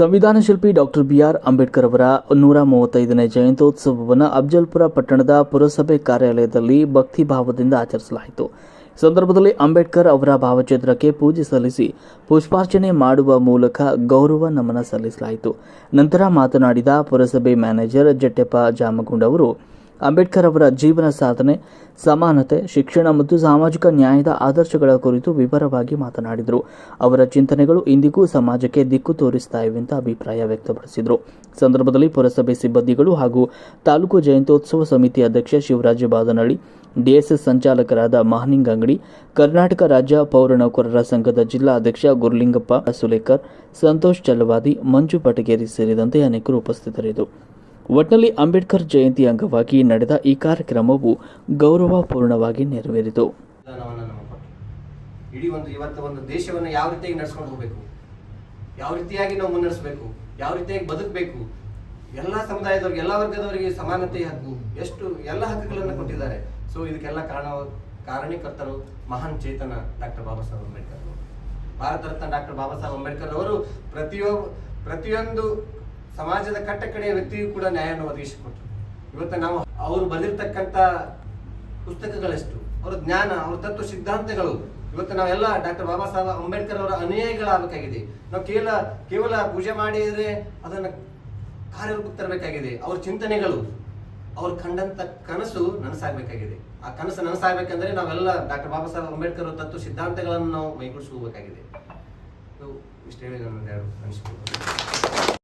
ಸಂವಿಧಾನ ಶಿಲ್ಪಿ doctor B R Ambedkar ಅವರ 135ನೇ ಜಯಂತ್ಯೋತ್ಸವವನ್ನು ಅಫಜಲ್ಪುರ ಪಟ್ಟಣದ ಪುರಸಭೆ ಕಾರ್ಯಾಲಯದಲ್ಲಿ ಭಕ್ತಿಭಾವದಿಂದ ಆಚರಿಸಲಾಯಿತು. ಈ ಸಂದರ್ಭದಲ್ಲಿ ಅಂಬೇಡ್ಕರ್ ಅವರ ಭಾವಚಿತ್ರಕ್ಕೆ ಪೂಜೆ ಸಲ್ಲಿಸಿ ಪುಷ್ಪಾರ್ಚನೆ ಮಾಡುವ ಮೂಲಕ ಗೌರವ ನಮನ ಸಲ್ಲಿಸಲಾಯಿತು. ನಂತರ ಮಾತನಾಡಿದ ಪುರಸಭೆ ಮ್ಯಾನೇಜರ್ ಜಟ್ಟೆಪ್ಪ ಜಾಮಗುಂಡ್ ಅವರು ಅಂಬೇಡ್ಕರ್ ಅವರ ಜೀವನ ಸಾಧನೆ, ಸಮಾನತೆ, ಶಿಕ್ಷಣ ಮತ್ತು ಸಾಮಾಜಿಕ ನ್ಯಾಯದ ಆದರ್ಶಗಳ ಕುರಿತು ವಿವರವಾಗಿ ಮಾತನಾಡಿದರು. ಅವರ ಚಿಂತನೆಗಳು ಇಂದಿಗೂ ಸಮಾಜಕ್ಕೆ ದಿಕ್ಕು ತೋರಿಸ್ತಾ ಇವೆ ಅಂತ ಅಭಿಪ್ರಾಯ ವ್ಯಕ್ತಪಡಿಸಿದರು. ಸಂದರ್ಭದಲ್ಲಿ ಪುರಸಭೆ ಸಿಬ್ಬಂದಿಗಳು ಹಾಗೂ ತಾಲೂಕು ಜಯಂತ್ಯೋತ್ಸವ ಸಮಿತಿ ಅಧ್ಯಕ್ಷ ಶಿವರಾಜ ಬಾದನಹಳ್ಳಿ, ಡಿಎಸ್ಎಸ್ ಸಂಚಾಲಕರಾದ ಮಹನಿಂಗ್ ಅಂಗಡಿ, ಕರ್ನಾಟಕ ರಾಜ್ಯ ಪೌರ ನೌಕರರ ಸಂಘದ ಜಿಲ್ಲಾ ಅಧ್ಯಕ್ಷ ಗುರುಲಿಂಗಪ್ಪ ಸುಲೇಕರ್, ಸಂತೋಷ್ ಚಲವಾದಿ, ಮಂಜು ಪಟಗೇರಿ ಸೇರಿದಂತೆ ಅನೇಕರು ಉಪಸ್ಥಿತರಿದ್ದರು. ಒಟ್ನಲ್ಲಿ ಅಂಬೇಡ್ಕರ್ ಜಯಂತಿ ಅಂಗವಾಗಿ ನಡೆದ ಈ ಕಾರ್ಯಕ್ರಮವು ಗೌರವಪೂರ್ಣವಾಗಿ ನೆರವೇರಿತು. ಇಡೀ ಇವತ್ತು ದೇಶವನ್ನು ಯಾವ ರೀತಿಯಾಗಿ ನಡೆಸ್ಕೊಂಡು ಹೋಗಬೇಕು, ಯಾವ ರೀತಿಯಾಗಿ ನಾವು ಮುನ್ನಡೆಸಬೇಕು, ಯಾವ ರೀತಿಯಾಗಿ ಬದುಕಬೇಕು, ಎಲ್ಲ ಸಮುದಾಯದವರಿಗೆ, ಎಲ್ಲ ವರ್ಗದವರಿಗೆ ಸಮಾನತೆ ಹಕ್ಕು, ಎಷ್ಟು ಎಲ್ಲ ಹಕ್ಕುಗಳನ್ನು ಕೊಟ್ಟಿದ್ದಾರೆ. ಸೊ ಇದಕ್ಕೆಲ್ಲ ಕಾರಣೀಕರ್ತರು ಮಹಾನ್ ಚೇತನ ಡಾಕ್ಟರ್ ಬಾಬಾ ಸಾಹೇಬ್ ಅಂಬೇಡ್ಕರ್ ಅವರು. ಭಾರತ ರತ್ನ ಡಾಕ್ಟರ್ ಬಾಬಾ ಸಾಹೇಬ್ ಅಂಬೇಡ್ಕರ್ ಅವರು ಪ್ರತಿಯೊಂದು ಸಮಾಜದ ಕಟ್ಟಕಡೆಯ ವ್ಯಕ್ತಿಯೂ ಕೂಡ ನ್ಯಾಯವನ್ನು ಒದಗಿಸಿಕೊಟ್ರು. ಇವತ್ತು ನಾವು ಅವರು ಬರೆದಿರ್ತಕ್ಕಂಥ ಪುಸ್ತಕಗಳೆಷ್ಟು, ಅವರ ಜ್ಞಾನ, ಅವರ ತತ್ವ ಸಿದ್ಧಾಂತಗಳು, ಇವತ್ತು ನಾವೆಲ್ಲ ಡಾಕ್ಟರ್ ಬಾಬಾ ಸಾಹೇಬ್ ಅಂಬೇಡ್ಕರ್ ಅವರ ಅನುಯಾಯಿಗಳಾಗಬೇಕಾಗಿದೆ. ನಾವು ಕೇವಲ ಪೂಜೆ ಮಾಡಿದರೆ ಅದನ್ನು ಕಾರ್ಯರೂಪಕ್ಕೆ ತರಬೇಕಾಗಿದೆ. ಅವ್ರ ಚಿಂತನೆಗಳು, ಅವ್ರು ಕಂಡಂತ ಕನಸು ನನಸಾಗಬೇಕಾಗಿದೆ. ಆ ಕನಸು ನನಸಾಗಬೇಕಂದ್ರೆ ನಾವೆಲ್ಲ ಡಾಕ್ಟರ್ ಬಾಬಾ ಸಾಹೇಬ್ ಅಂಬೇಡ್ಕರ್ ಅವರ ತತ್ವ ಸಿದ್ಧಾಂತಗಳನ್ನು ನಾವು ಮೈಗೂಡಿಸ್ಕೋಬೇಕಾಗಿದೆ. ಇಷ್ಟು ಹೇಳಿ ನಾನು ಅನಿಸ್ಬೋದು.